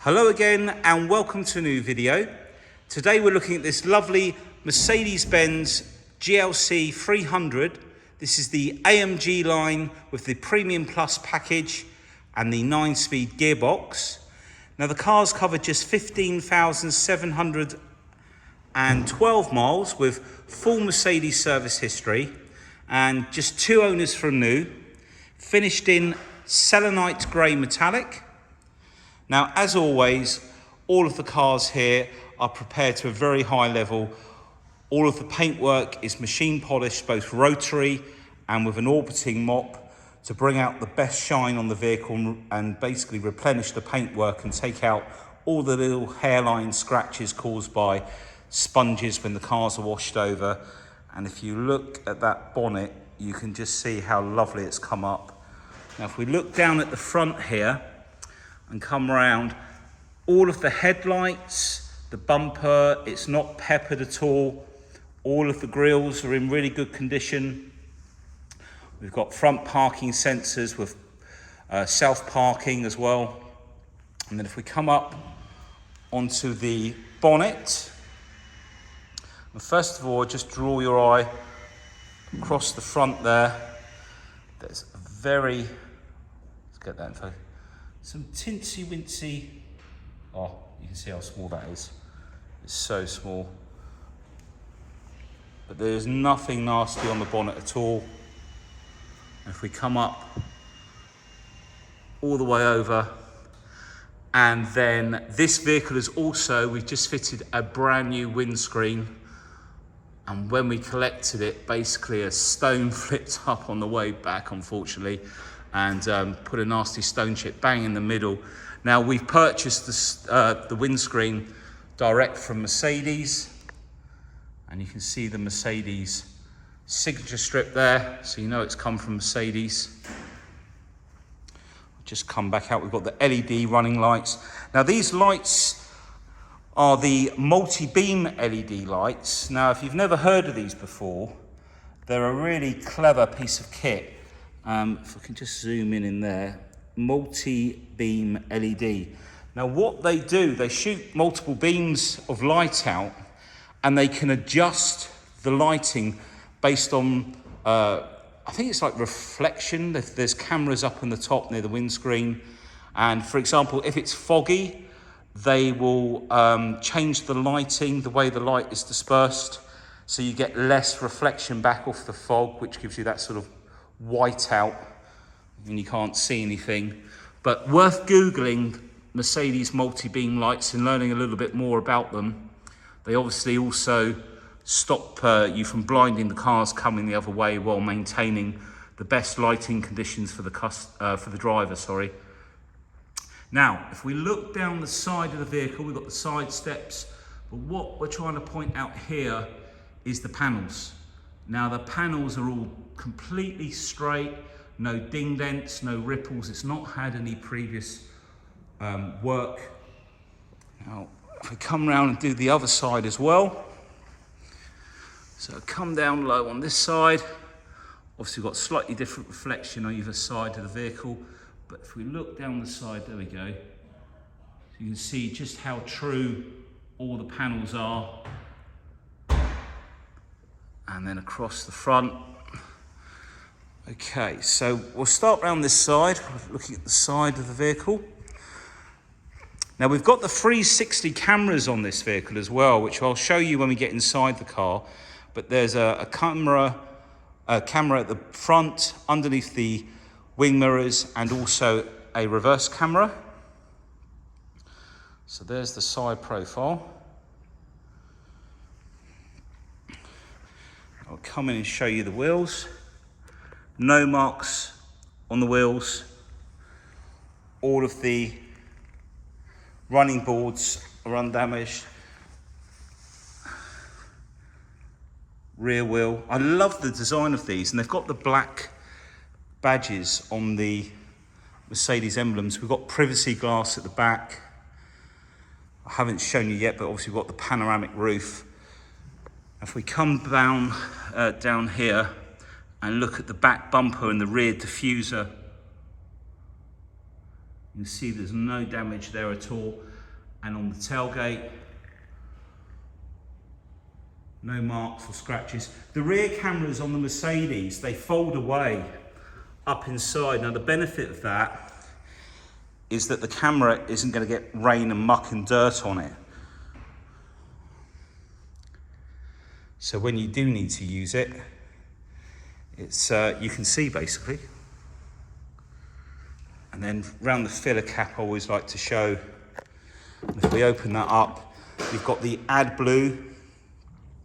Hello again and welcome to a new video. Today we're looking at this lovely Mercedes-Benz GLC 300. This is the AMG line with the Premium Plus package and the 9-speed gearbox. Now the car's covered just 15,712 miles with full Mercedes service history and just 2 owners from new, finished in Selenite grey metallic. Now, as always, all of the cars here are prepared to a very high level. All of the paintwork is machine polished, both rotary and with an orbiting mop, to bring out the best shine on the vehicle and basically replenish the paintwork and take out all the little hairline scratches caused by sponges when the cars are washed over. And if you look at that bonnet, you can just see how lovely it's come up. Now, if we look down at the front here, and come around, all of the headlights, the bumper, it's not peppered at all. All of the grills are in really good condition. We've got front parking sensors with self-parking as well. And then if we come up onto the bonnet, and first of all, just draw your eye across the front there. There's a very, let's get that info. Some tinsy-wincy, oh, you can see how small that is. It's so small. But there's nothing nasty on the bonnet at all. And if we come up all the way over, and then this vehicle is also, we've just fitted a brand new windscreen. And when we collected it, basically a stone flipped up on the way back, unfortunately, and put a nasty stone chip bang in the middle. Now, we've purchased the windscreen direct from Mercedes, and you can see the Mercedes signature strip there, so you know it's come from Mercedes. Just come back out, we've got the LED running lights. Now, these lights are the multi-beam LED lights. Now, if you've never heard of these before, they're a really clever piece of kit. If I can just zoom in there, multi-beam LED. Now what they do, they shoot multiple beams of light out and they can adjust the lighting based on, I think it's like reflection. There's cameras up on the top near the windscreen. And for example, if it's foggy, they will change the lighting, the way the light is dispersed. So you get less reflection back off the fog, which gives you that sort of white out and you can't see anything. But worth Googling Mercedes multi-beam lights and learning a little bit more about them. They obviously also stop you from blinding the cars coming the other way while maintaining the best lighting conditions for the driver, sorry. Now, if we look down the side of the vehicle, we've got the side steps, but what we're trying to point out here is the panels. Now the panels are all completely straight, no ding dents, no ripples. It's not had any previous work. Now, if we come around and do the other side as well. So come down low on this side. Obviously we've got slightly different reflection on either side of the vehicle. But if we look down the side, there we go. So you can see just how true all the panels are. And then across the front. Okay, so we'll start around this side, looking at the side of the vehicle. Now we've got the 360 cameras on this vehicle as well, which I'll show you when we get inside the car. But there's a camera at the front, underneath the wing mirrors, and also a reverse camera. So there's the side profile. I'll come in and show you the wheels. No marks on the wheels. All of the running boards are undamaged. Rear wheel. I love the design of these, and they've got the black badges on the Mercedes emblems. We've got privacy glass at the back. I haven't shown you yet, but obviously we've got the panoramic roof. If we come down here and look at the back bumper and the rear diffuser, You can see there's no damage there at all. and on the tailgate. No marks or scratches. The rear cameras on the Mercedes, they fold away up inside. Now the benefit of that is that the camera isn't going to get rain and muck and dirt on it. So when you do need to use it, it's you can see basically. And then round the filler cap, I always like to show, if we open that up, we've got the AdBlue.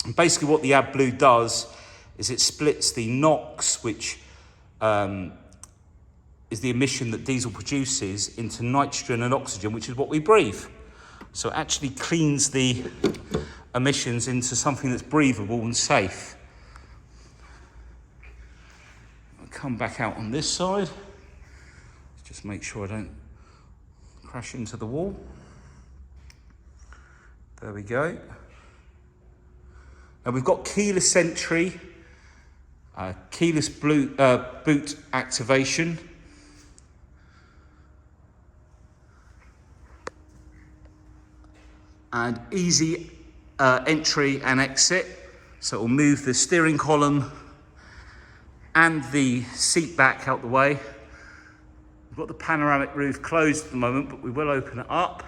And basically what the AdBlue does is it splits the NOx, which is the emission that diesel produces, into nitrogen and oxygen, which is what we breathe. So it actually cleans the emissions into something that's breathable and safe. I'll come back out on this side. Just make sure I don't crash into the wall. There we go. Now we've got keyless entry, keyless boot activation, and easy entry and exit. So it will move the steering column and the seat back out the way. We've got the panoramic roof closed at the moment, but we will open it up.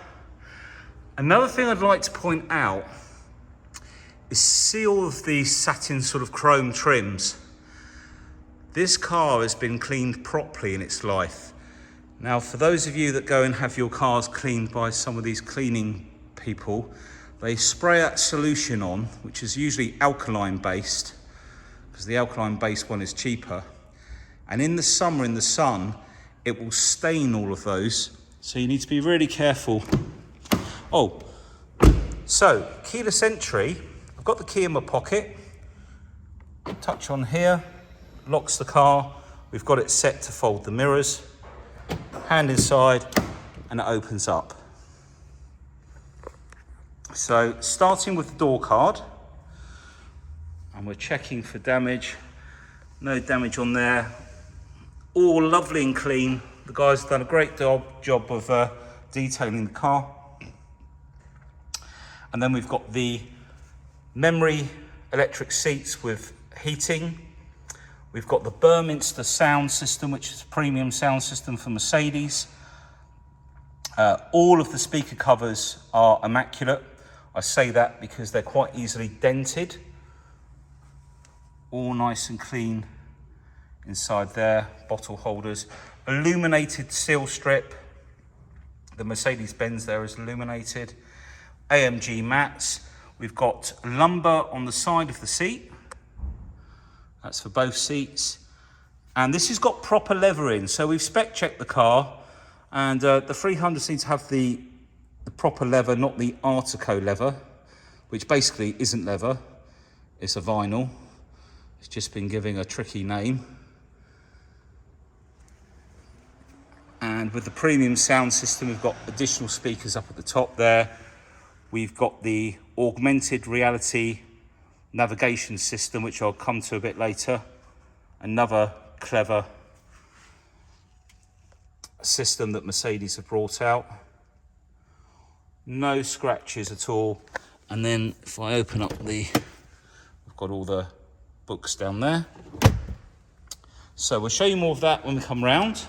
Another thing I'd like to point out is see all of these satin sort of chrome trims. This car has been cleaned properly in its life. Now, for those of you that go and have your cars cleaned by some of these cleaning people, they spray that solution on, which is usually alkaline based, because the alkaline based one is cheaper. And in the summer, in the sun, it will stain all of those. So you need to be really careful. Oh, so keyless entry. I've got the key in my pocket. Touch on here, locks the car. We've got it set to fold the mirrors. Hand inside, and it opens up. So starting with the door card, and we're checking for damage. No damage on there. All lovely and clean. The guys have done a great job of detailing the car. And then we've got the memory electric seats with heating. We've got the Burmester sound system, which is a premium sound system for Mercedes. All of the speaker covers are immaculate. I say that because they're quite easily dented. All nice and clean inside there. Bottle holders. Illuminated seal strip. The Mercedes-Benz there is illuminated. AMG mats. We've got lumber on the side of the seat. That's for both seats. And this has got proper leather in. So we've spec checked the car, and the 300 seems to have the proper leather, not the Artico leather, which basically isn't leather. It's a vinyl. It's just been given a tricky name. And with the premium sound system, we've got additional speakers up at the top there. We've got the augmented reality navigation system, which I'll come to a bit later. Another clever system that Mercedes have brought out. No scratches at all. And then if I open up we've got all the books down there. So we'll show you more of that when we come round.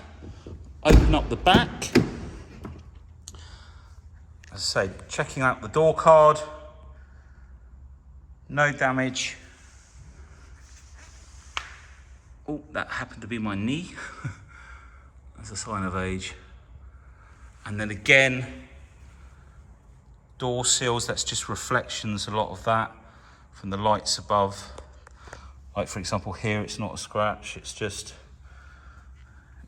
Open up the back. As I say, checking out the door card. No damage. Oh, that happened to be my knee. That's a sign of age. And then again, door seals, that's just reflections, a lot of that from the lights above. Like for example here, it's not a scratch, it's just,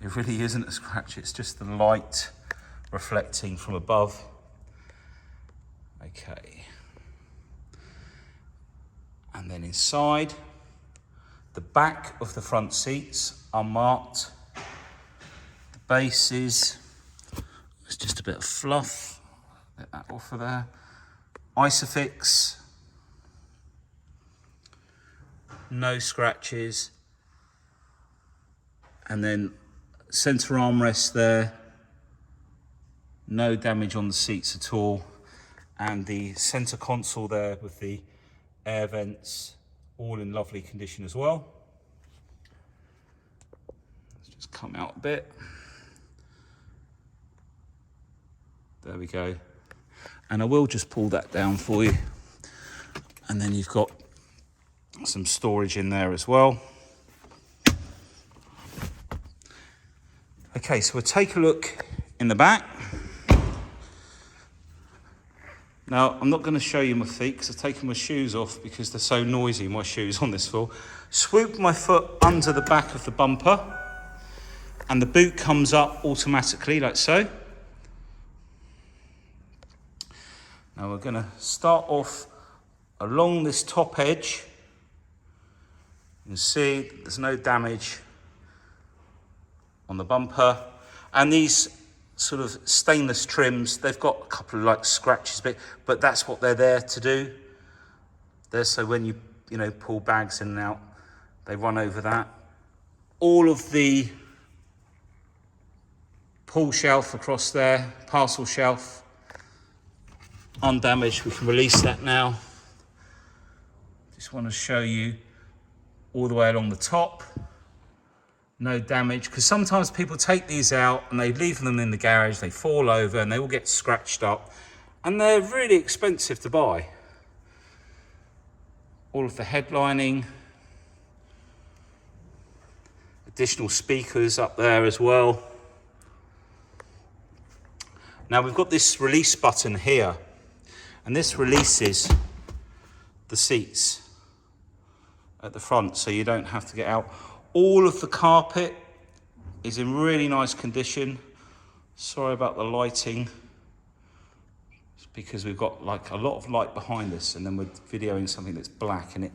it really isn't a scratch, it's just the light reflecting from above. Okay. And then inside, the back of the front seats are marked. The bases, it's just a bit of fluff. Let that off of there. Isofix. No scratches. And then center armrest there. No damage on the seats at all. and the center console there with the air vents, all in lovely condition as well. Let's just come out a bit. There we go. And I will just pull that down for you. And then you've got some storage in there as well. Okay, so we'll take a look in the back. Now, I'm not going to show you my feet because I've taken my shoes off because they're so noisy, my shoes on this floor. Swoop my foot under the back of the bumper and the boot comes up automatically like so. Now we're going to start off along this top edge. You can see there's no damage on the bumper, and these sort of stainless trims, they've got a couple of like scratches, but that's what they're there to do. They're so when you pull bags in and out, they run over that. All of the pull shelf across there, parcel shelf, undamaged. We can release that now. Just want to show you all the way along the top. No damage, because sometimes people take these out and they leave them in the garage, they fall over and they all get scratched up and they're really expensive to buy. All of the headlining, additional speakers up there as well. Now we've got this release button here, and this releases the seats at the front so you don't have to get out. All of the carpet is in really nice condition. Sorry about the lighting. It's because we've got like a lot of light behind us and then we're videoing something that's black and it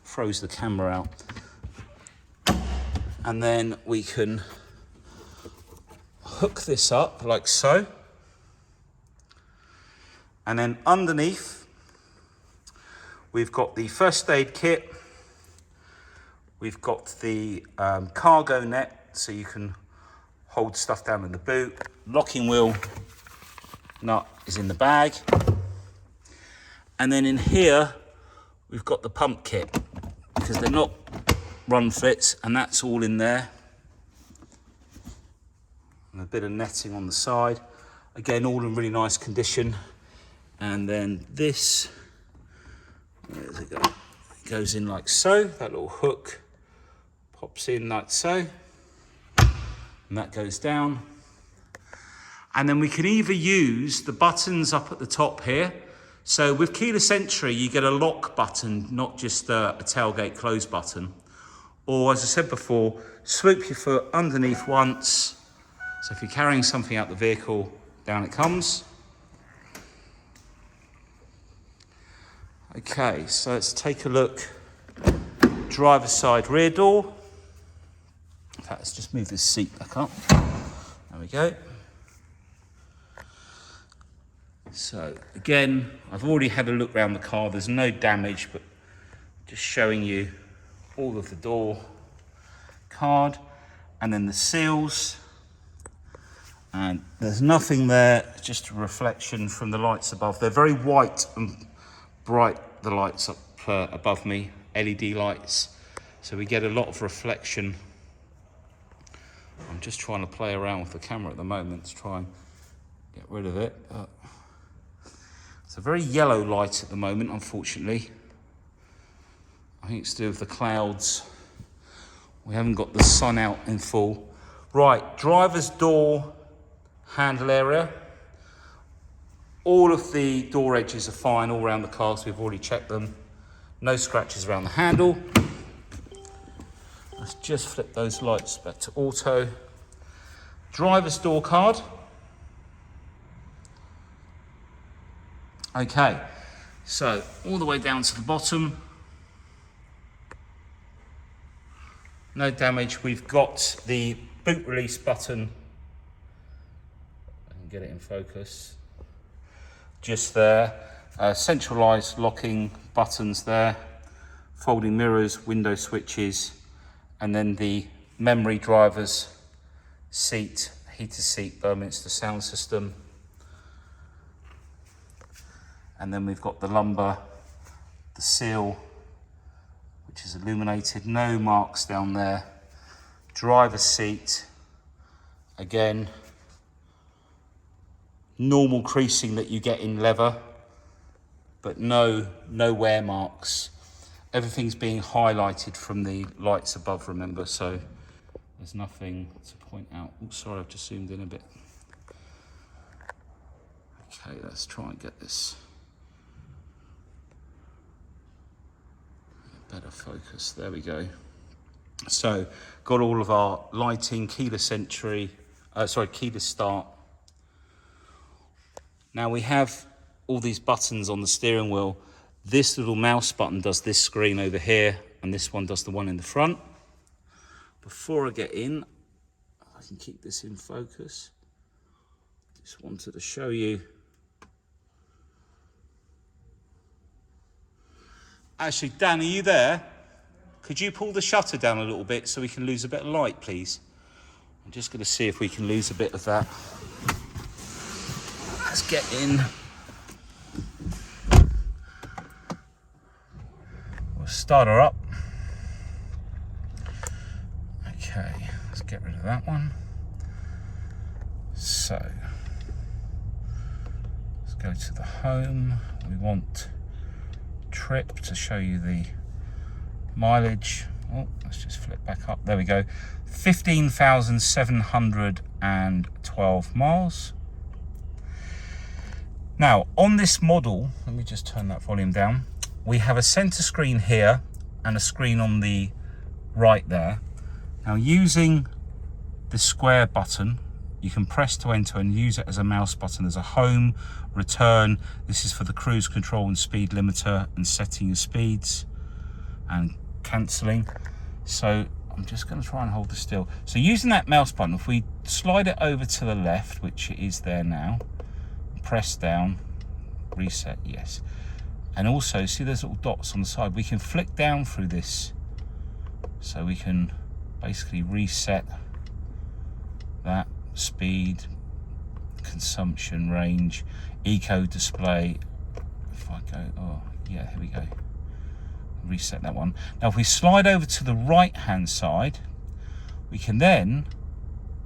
throws the camera out. And then we can hook this up like so. And then underneath, we've got the first aid kit. We've got the cargo net, so you can hold stuff down in the boot. Locking wheel nut is in the bag. And then in here, we've got the pump kit, because they're not run flits, and that's all in there. And a bit of netting on the side. Again, all in really nice condition. And then this, where does it go? It goes in like so, that little hook pops in like so, and that goes down. And then we can either use the buttons up at the top here. So with keyless entry, you get a lock button, not just a tailgate close button. Or as I said before, swoop your foot underneath once. So if you're carrying something out the vehicle, down it comes. Okay, so let's take a look. Driver's side rear door. In fact, let's just move this seat back up. There we go. So again, I've already had a look around the car. There's no damage, but just showing you all of the door card and then the seals. And there's nothing there, just a reflection from the lights above. They're very white and bright, the lights up above me, LED lights. So we get a lot of reflection. I'm just trying to play around with the camera at the moment to try and get rid of it. But it's a very yellow light at the moment, unfortunately. I think it's to do with the clouds. We haven't got the sun out in full. Right, driver's door handle area. All of the door edges are fine all around the car, so we've already checked them. No scratches around the handle. Let's just flip those lights back to auto. Driver's door card. Okay, so all the way down to the bottom. No damage. We've got the boot release button. I can get it in focus. Just there. Centralized locking buttons there. Folding mirrors, window switches, and then the memory driver's seat, heated seat, Burmester sound system. And then we've got the lumbar, the seal, which is illuminated, no marks down there. Driver's seat, again, normal creasing that you get in leather, but no wear marks. Everything's being highlighted from the lights above, remember, so there's nothing to point out. Oh, sorry, I've just zoomed in a bit. Okay, let's try and get this better focus. There we go. So, got all of our lighting, keyless entry, keyless start. Now we have all these buttons on the steering wheel. This little mouse button does this screen over here, and this one does the one in the front. Before I get in, I can keep this in focus. Just wanted to show you. Actually, Dan, are you there? Could you pull the shutter down a little bit so we can lose a bit of light, please? I'm just going to see if we can lose a bit of that. Let's get in. We'll start her up. Okay, let's get rid of that one. So, let's go to the home. We want trip to show you the mileage. Oh, let's just flip back up. There we go. 15,712 miles. Now, on this model, let me just turn that volume down. We have a center screen here and a screen on the right there. Now, using the square button, you can press to enter and use it as a mouse button. There's a home, return. This is for the cruise control and speed limiter and setting your speeds and cancelling. So I'm just going to try and hold this still. So using that mouse button, if we slide it over to the left, which it is there now, press down, reset, yes. And also, see those little dots on the side? We can flick down through this. So we can basically reset that speed, consumption, range, eco display. If I go, oh yeah, here we go. Reset that one. Now if we slide over to the right hand side, we can then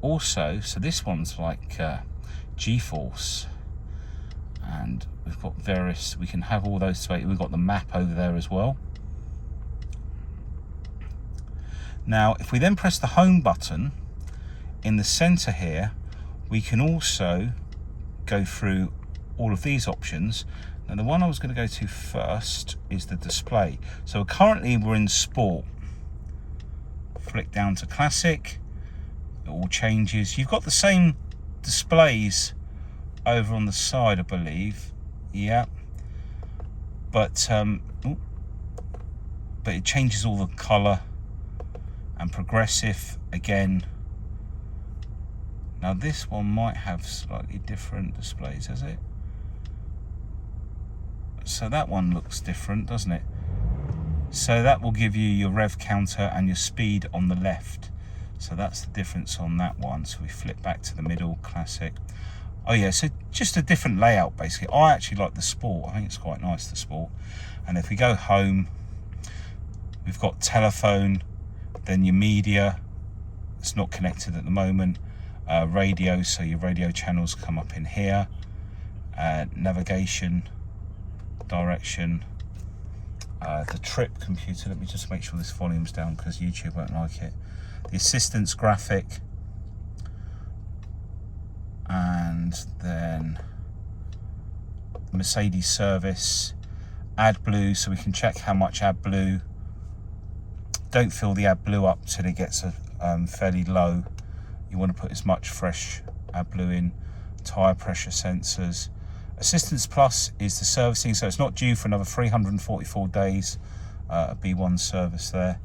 also, so this one's like G-force, and we've got various, we can have all those, we've got the map over there as well. Now if we then press the home button in the center here, we can also go through all of these options. And the one I was going to go to first is the display. So currently we're in sport. Flick down to classic, it all changes. You've got the same displays over on the side, I believe. Yeah. But it changes all the color and progressive again. Now this one might have slightly different displays, has it? So that one looks different, doesn't it? So that will give you your rev counter and your speed on the left. So that's the difference on that one. So we flip back to the middle, classic. Oh yeah, so just a different layout basically. I actually like the sport. I think it's quite nice, the sport. And if we go home, we've got telephone, then your media. It's not connected at the moment. Radio, so your radio channels come up in here. Navigation, direction, the trip computer. Let me just make sure this volume's down because YouTube won't like it. The assistance graphic, and then Mercedes service, AdBlue, so we can check how much AdBlue. Don't fill the AdBlue up till it gets fairly low. You want to put as much fresh AdBlue in. Tyre pressure sensors. Assistance Plus is the servicing, so it's not due for another 344 days. A B1 service there.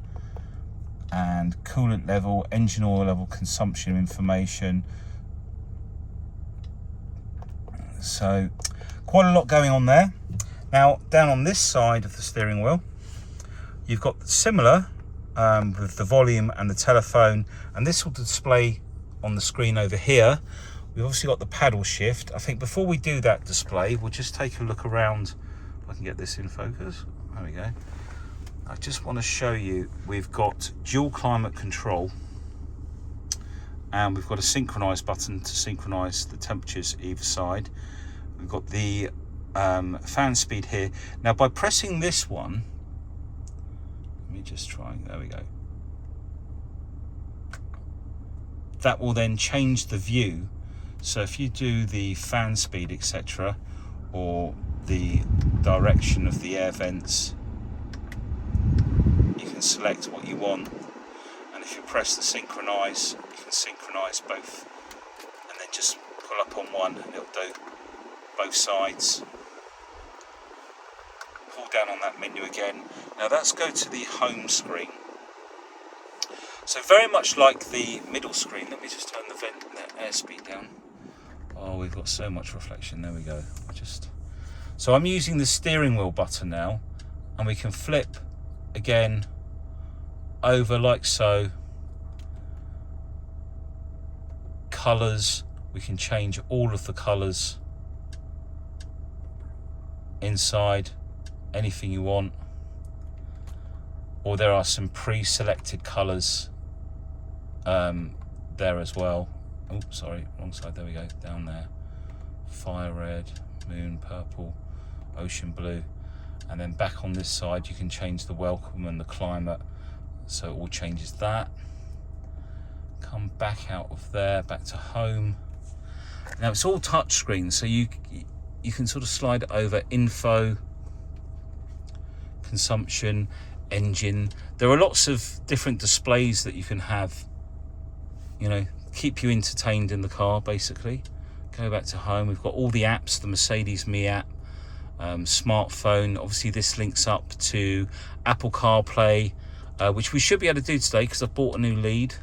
And coolant level, engine oil level, consumption information. So quite a lot going on there. Now down on this side of the steering wheel, you've got similar with the volume and the telephone, and this will display on the screen over here. We've obviously got the paddle shift. I think before we do that display, we'll just take a look around. If I can get this in focus. There we go. I just want to show you, we've got dual climate control, and we've got a synchronize button to synchronize the temperatures either side. We've got the fan speed here. Now by pressing this one, let me just try, there we go. That will then change the view. So if you do the fan speed, etc., or the direction of the air vents, you can select what you want, and if you press the synchronize, you can synchronize both, and then just pull up on one and it'll do both sides. Pull down on that menu again. Now that's go to the home screen. So very much like the middle screen. Let me just turn the airspeed down. Oh, we've got so much reflection. There we go. So I'm using the steering wheel button now, and we can flip again over like so. Colours, we can change all of the colours inside, anything you want, or there are some pre-selected colours there as well. Oh, sorry, wrong side, there we go, down there. Fire red, moon purple, ocean blue, and then back on this side you can change the welcome and the climate, so it all changes that. Come back out of there, back to home. Now it's all touch screen, so you can sort of slide it over info, consumption, engine. There are lots of different displays that you can have, you know, keep you entertained in the car basically. Go back to home, we've got all the apps, the Mercedes Me app, smartphone. Obviously this links up to Apple CarPlay, which we should be able to do today because I've bought a new lead,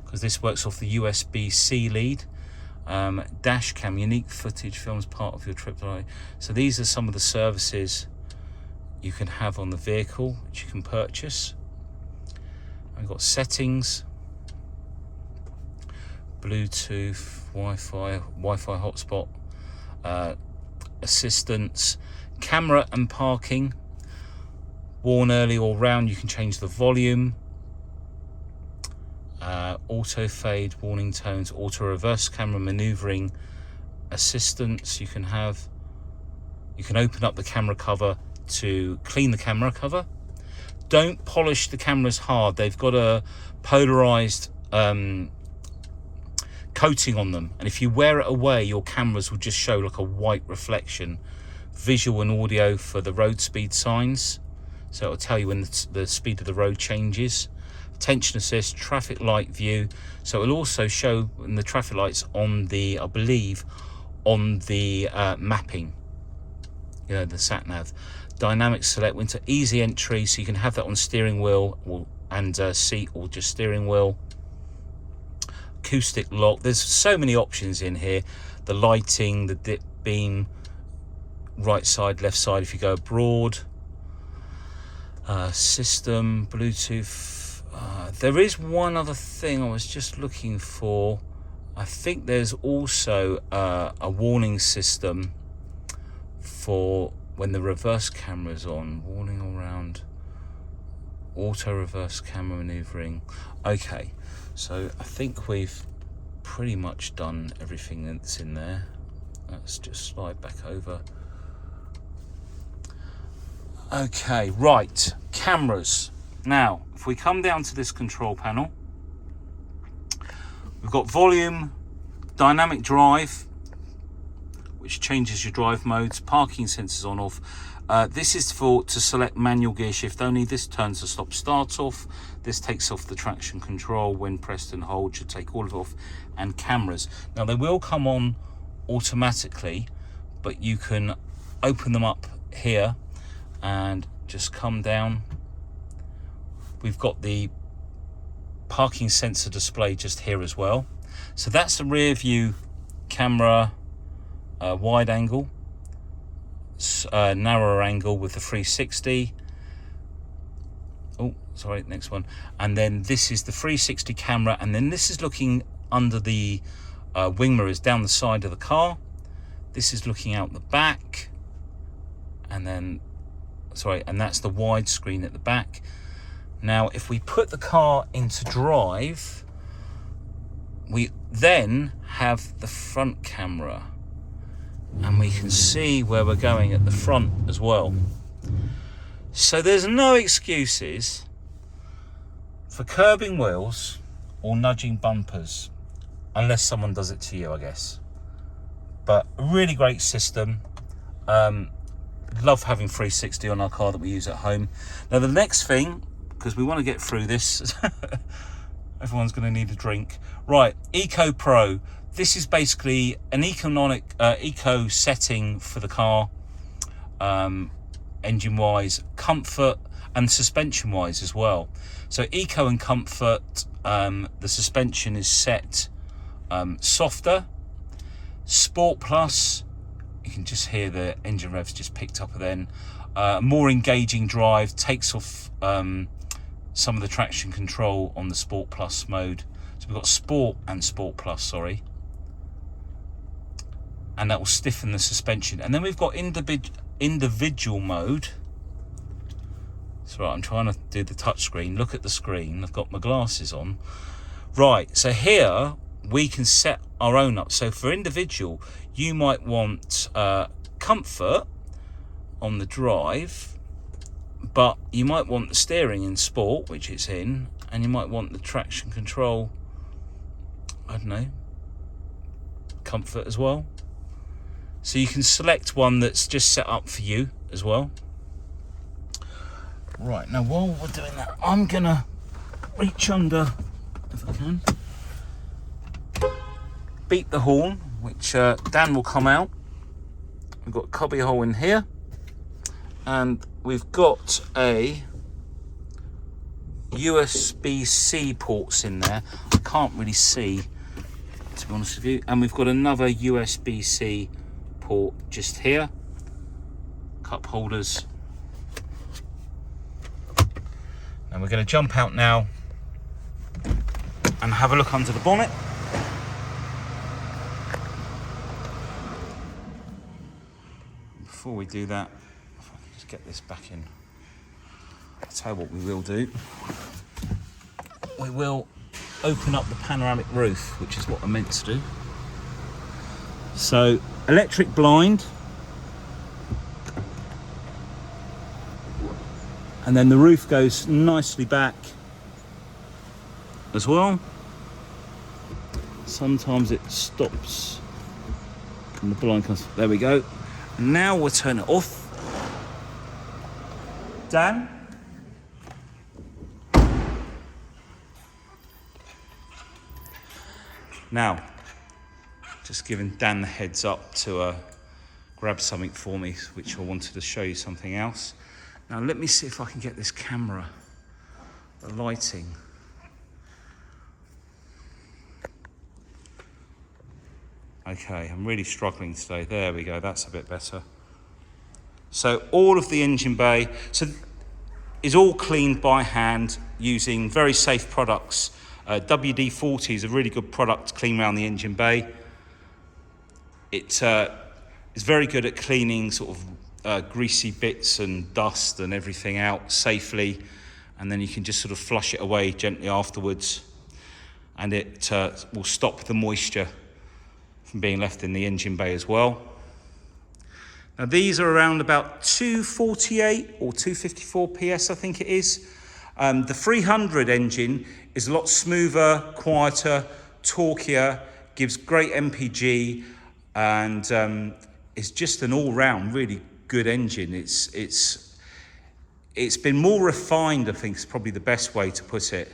because this works off the USB-C lead. Dash cam, unique footage, films part of your trip. So these are some of the services you can have on the vehicle, which you can purchase. I've got settings, Bluetooth, Wi-Fi hotspot, assistance, camera and parking, warn early or round, you can change the volume, auto fade, warning tones, auto reverse camera maneuvering, assistance. You can open up the camera cover to clean the camera cover. Don't polish the cameras hard, they've got a polarized coating on them, and if you wear it away your cameras will just show like a white reflection. Visual and audio for the road speed signs, so it'll tell you when the speed of the road changes. Attention assist, traffic light view, so it'll also show when the traffic lights on the, I believe, on the mapping, you know, the sat nav. Dynamic select winter, easy entry, so you can have that on steering wheel and seat, or just steering wheel. Acoustic lock, there's so many options in here. The lighting, the dip beam, right side, left side if you go abroad. System, Bluetooth. There is one other thing I was just looking for. I think there's also a warning system for when the reverse camera is on. Warning all round, auto reverse camera maneuvering. Okay, so I think we've pretty much done everything that's in there. Let's just slide back over. Okay, right, cameras. Now, if we come down to this control panel, we've got volume, dynamic drive, which changes your drive modes, parking sensors on off. This is to select manual gear shift only. This turns the stop start off. This takes off the traction control. When pressed and hold should take all of it off. And cameras. Now they will come on automatically, but you can open them up here and just come down. We've got the parking sensor display just here as well. So that's the rear view camera, wide angle, narrower angle with the 360. Oh, sorry, next one. And then this is the 360 camera, and then this is looking under the wing mirrors down the side of the car. This is looking out the back, and then, sorry, and that's the widescreen at the back. Now, if we put the car into drive, we then have the front camera, and we can see where we're going at the front as well. So there's no excuses for curbing wheels or nudging bumpers, unless someone does it to you, I guess. But a really great system. Love having 360 on our car that we use at home. Now the next thing, because we want to get through this, everyone's going to need a drink. Right, Eco Pro. This is basically an eco setting for the car, engine-wise, comfort and suspension-wise as well. So eco and comfort, the suspension is set softer. Sport Plus, you can just hear the engine revs just picked up then. More engaging drive, takes off some of the traction control on the Sport Plus mode. So we've got Sport and Sport Plus, sorry. And that will stiffen the suspension. And then we've got individual mode. That's right, I'm trying to do the touch screen. Look at the screen, I've got my glasses on. Right, so here we can set our own up. So for individual, you might want comfort on the drive, but you might want the steering in sport, which it's in, and you might want the traction control, I don't know, comfort as well. So you can select one that's just set up for you as well. Right, now while we're doing that, I'm gonna reach under, if I can, beat the horn, which Dan will come out. We've got a cubby hole in here, and we've got a USB-C ports in there. I can't really see, to be honest with you. And we've got another USB-C port just here. Cup holders. And we're going to jump out now and have a look under the bonnet. Before we do that, if I can just get this back in, I'll tell you what we will do. We will open up the panoramic roof, which is what I meant to do. So, electric blind. And then the roof goes nicely back as well. Sometimes it stops and the blind comes, there we go. And now we'll turn it off. Dan? Now, just giving Dan the heads up to grab something for me, which I wanted to show you something else. Now let me see if I can get this camera, the lighting. Okay, I'm really struggling today. There we go, that's a bit better. So all of the engine bay is all cleaned by hand using very safe products. WD-40 is a really good product to clean around the engine bay. It is very good at cleaning sort of greasy bits and dust and everything out safely, and then you can just sort of flush it away gently afterwards, and it will stop the moisture from being left in the engine bay as well. Now these are around about 248 or 254 PS, I think it is. The 300 engine is a lot smoother, quieter, torquier, gives great MPG, and it's just an all-round really good engine. It's been more refined, I think is probably the best way to put it.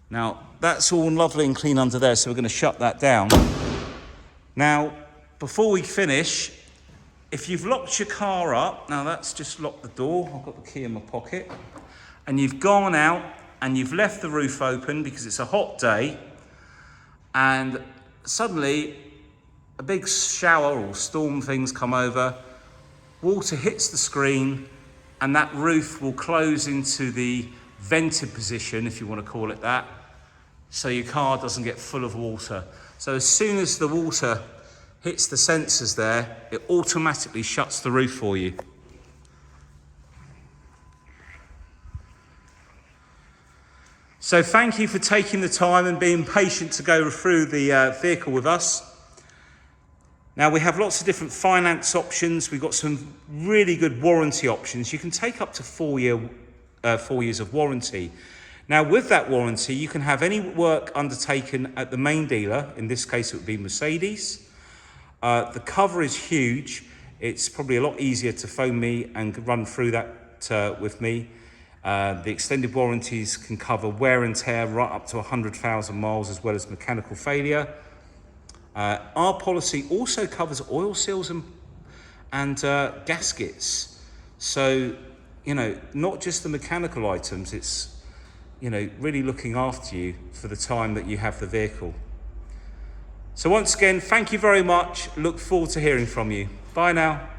Now that's all lovely and clean under there, so we're going to shut that down. Now before we finish, if you've locked your car up, now that's just locked the door, I've got the key in my pocket, and you've gone out and you've left the roof open because it's a hot day, and suddenly a big shower or storm things come over, water hits the screen, and that roof will close into the vented position, if you want to call it that, so your car doesn't get full of water. So as soon as the water hits the sensors there, it automatically shuts the roof for you. So thank you for taking the time and being patient to go through the vehicle with us. Now we have lots of different finance options. We've got some really good warranty options. You can take up to 4 years of warranty. Now with that warranty, you can have any work undertaken at the main dealer. In this case, it would be Mercedes. The cover is huge. It's probably a lot easier to phone me and run through that with me. The extended warranties can cover wear and tear right up to 100,000 miles, as well as mechanical failure. Our policy also covers oil seals and gaskets. So, you know, not just the mechanical items, it's, you know, really looking after you for the time that you have the vehicle. So once again, thank you very much. Look forward to hearing from you. Bye now.